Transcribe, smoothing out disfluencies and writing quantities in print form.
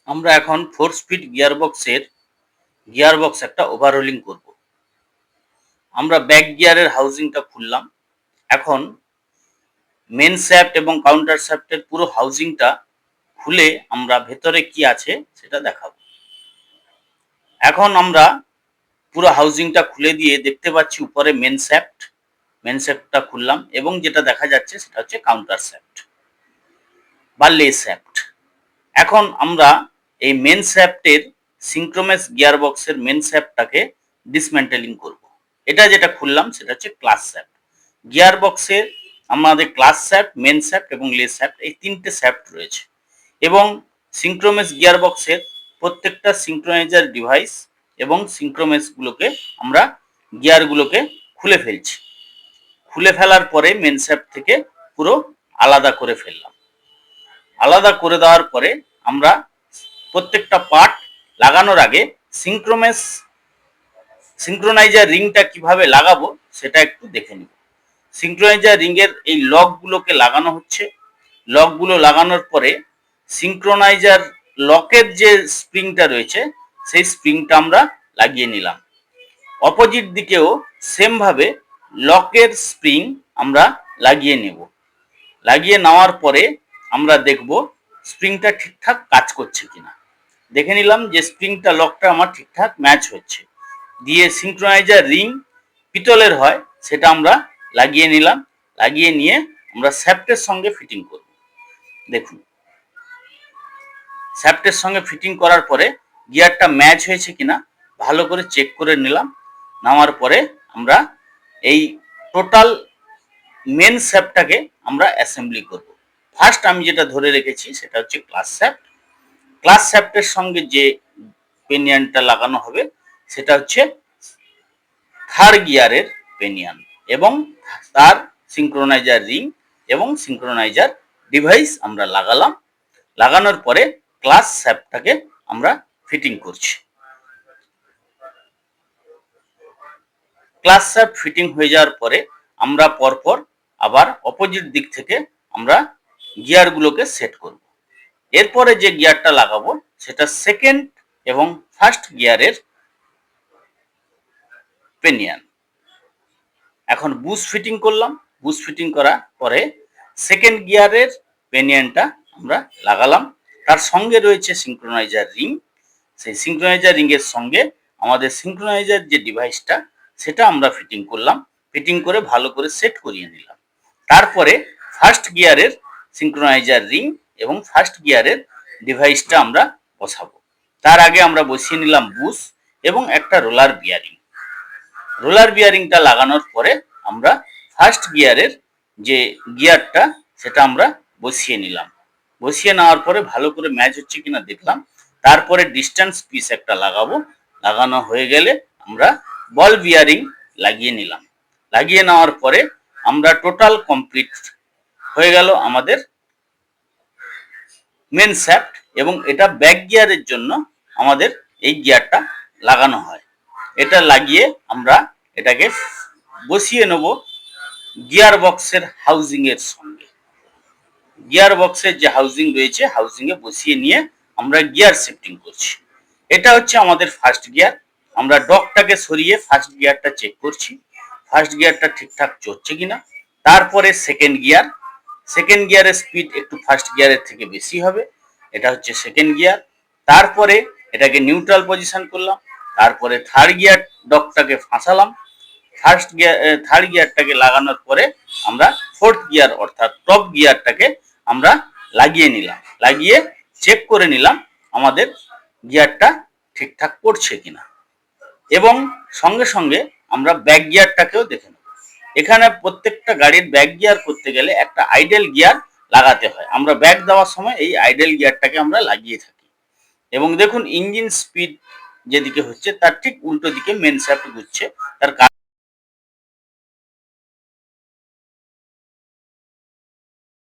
আমরা এখন 4 speed gearbox একটা ওভারহোলিং করব। আমরা ব্যাক গিয়ারের হাউজিংটা খুললাম। এখন মেন শ্যাফট এবং কাউন্টার শ্যাফটের পুরো হাউজিংটা খুলে আমরা ভেতরে কি আছে সেটা দেখাবো। এখন আমরা পুরো হাউজিংটা খুলে দিয়ে দেখতে পাচ্ছি উপরে মেন শ্যাফটটা খুললাম এবং যেটা দেখা যাচ্ছে সেটা হচ্ছে কাউন্টার শ্যাফট বা লে শ্যাফট। এখন আমরা এই মেন শ্যাফটের সিঙ্ক্রোনাস গিয়ারবক্সের মেন শ্যাফটটাকে ডিসমেন্টেলিং করব। এটা যেটা খুললাম সেটা হচ্ছে ক্লাস শ্যাফট। গিয়ারবক্সের আমাদের ক্লাস শ্যাফট, মেন শ্যাফট এবং লে শ্যাফট এই তিনটে শ্যাফট রয়েছে এবং সিঙ্ক্রোনাস গিয়ারবক্সের প্রত্যেকটা সিঙ্ক্রোনাইজার ডিভাইস এবং সিঙ্ক্রোনাসগুলোকে আমরা গিয়ারগুলোকে খুলে ফেলছি। খুলে ফেলার পরে মেন শ্যাফট থেকে পুরো আলাদা করে ফেললাম। আলাদা করে দেওয়ার পরে আমরা প্রত্যেকটা পার্ট লাগানোর আগে সিঙ্ক্রোনাইজার রিংটা কিভাবে লাগাবো সেটা একটু দেখে নিব। সিঙ্ক্রোনাইজার রিংয়ের এই লকগুলোকে লাগানো হচ্ছে। লকগুলো লাগানোর পরে সিঙ্ক্রোনাইজার লকের যে স্প্রিংটা রয়েছে সেই স্প্রিংটা আমরা লাগিয়ে নিলাম। অপোজিট দিকেও সেম ভাবে লকের স্প্রিং আমরা লাগিয়ে নেব। লাগিয়ে নেওয়ার পরে আমরা দেখব স্প্রিংটা ঠিকঠাক কাজ করছে কিনা। দেখে নিলাম যে স্প্রিংটা লকটা আমার ঠিকঠাক ম্যাচ হচ্ছে। দিয়ে সিঙ্ক্রোনাইজার রিং পিতলের হয় সেটা আমরা লাগিয়ে নিলাম। লাগিয়ে নিয়ে আমরা শ্যাফটের সঙ্গে ফিটিং করব। দেখুন, শ্যাফটের সঙ্গে ফিটিং করার পরে গিয়ারটা ম্যাচ হয়েছে কিনা ভালো করে চেক করে নিলাম। নেওয়ার পরে আমরা এই টোটাল মেন শ্যাফটটাকে আমরা অ্যাসেম্বলি করব। ফার্স্ট আমি যেটা ধরে রেখেছি সেটা হচ্ছে ক্লাস শ্যাফট। ক্লাস শ্যাফটের সঙ্গে যে পেনিয়ানটা লাগানো হবে সেটা হচ্ছে থার্ড গিয়ারের পেনিয়ান এবং তার সিঙ্ক্রোনাইজার রিং এবং সিঙ্ক্রোনাইজার ডিভাইস আমরা লাগালাম। লাগানোর পরে ক্লাস শ্যাফটটাকে আমরা ফিটিং করছি। ক্লাস শ্যাফট ফিটিং হয়ে যাওয়ার পরে আমরা পরপর আবার অপোজিট দিক থেকে আমরা গিয়ারগুলোকে সেট করব। এরপরে যে গিয়ারটা লাগাবো সেটা সেকেন্ড এবং ফার্স্ট গিয়ারের পেনিয়ান। এখন বুশ ফিটিং করলাম। বুশ ফিটিং করার পরে সেকেন্ড গিয়ারের পেনিয়ানটা আমরা লাগালাম। তার সঙ্গে রয়েছে সিঙ্ক্রোনাইজার রিং। সেই সিঙ্ক্রোনাইজার রিংয়ের সঙ্গে আমাদের সিঙ্ক্রোনাইজার যে ডিভাইসটা সেটা আমরা ফিটিং করলাম। ফিটিং করে ভালো করে সেট করিয়ে নিলাম। তারপরে ফার্স্ট গিয়ারের সিঙ্ক্রোনাইজার রিং এবং ফার্স্ট গিয়ারের ডিভাইসটা আমরা বসাবো। তার আগে আমরা বসিয়ে নিলাম বুশ এবং একটা রোলার বিয়ারিং। রোলার বিয়ারিংটা লাগানোর পরে আমরা ফার্স্ট গিয়ারের যে গিয়ারটা সেটা আমরা বসিয়ে নিলাম। বসিয়ে নেওয়ার পরে ভালো করে ম্যাচ হচ্ছে কিনা দেখলাম। তারপরে ডিস্টেন্স পিস একটা লাগাবো। লাগানো হয়ে গেলে আমরা বল বিয়ারিং লাগিয়ে নিলাম। লাগিয়ে নেওয়ার পরে আমরা টোটাল কমপ্লিট হয়ে গেল আমাদের মেন শ্যাফট এবং এটা ব্যাক গিয়ারের জন্য আমাদের এই গিয়ারটা লাগানো হয়। এটা লাগিয়ে আমরা এটাকে বসিয়ে নেব গিয়ার বক্সের হাউজিং এর সঙ্গে। গিয়ার বক্সের যে হাউজিং রয়েছে হাউজিং এ বসিয়ে নিয়ে আমরা গিয়ার শিফটিং করছি। এটা হচ্ছে আমাদের ফার্স্ট গিয়ার। আমরা ডকটাকে সরিয়ে ফার্স্ট গিয়ারটা চেক করছি। ফার্স্ট গিয়ারটা ঠিকঠাক চলছে কিনা। তারপরে সেকেন্ড গিয়ারের স্পিড একটু ফার্স্ট গিয়ারের থেকে বেশি হবে। এটা হচ্ছে সেকেন্ড গিয়ার। তারপরে এটাকে নিউট্রাল পজিশন করলাম। তারপরে থার্ড গিয়ার ডকটাকে ফাঁসালাম। থার্ড গিয়ারটাকে লাগানোর পরে আমরা ফোর্থ গিয়ার অর্থাৎ টপ গিয়ারটাকে আমরা লাগিয়ে নিলাম। লাগিয়ে চেক করে নিলাম আমাদের গিয়ারটা ঠিকঠাক পড়ছে কিনা এবং সঙ্গে সঙ্গে আমরা ব্যাক গিয়ারটাকেও দেখে নেব। এখানে প্রত্যেকটা গাড়ির ব্যাক গিয়ার করতে গেলে একটা আইডেল গিয়ার লাগাতে হয়। আমরা ব্যাক দেওয়ার সময় এই আইডেল গিয়ারটাকে আমরা লাগিয়ে থাকি এবং দেখুন ইঞ্জিন স্পিড যেদিকে হচ্ছে তার ঠিক উল্টো দিকে মেন শ্যাফট ঘুরছে। তার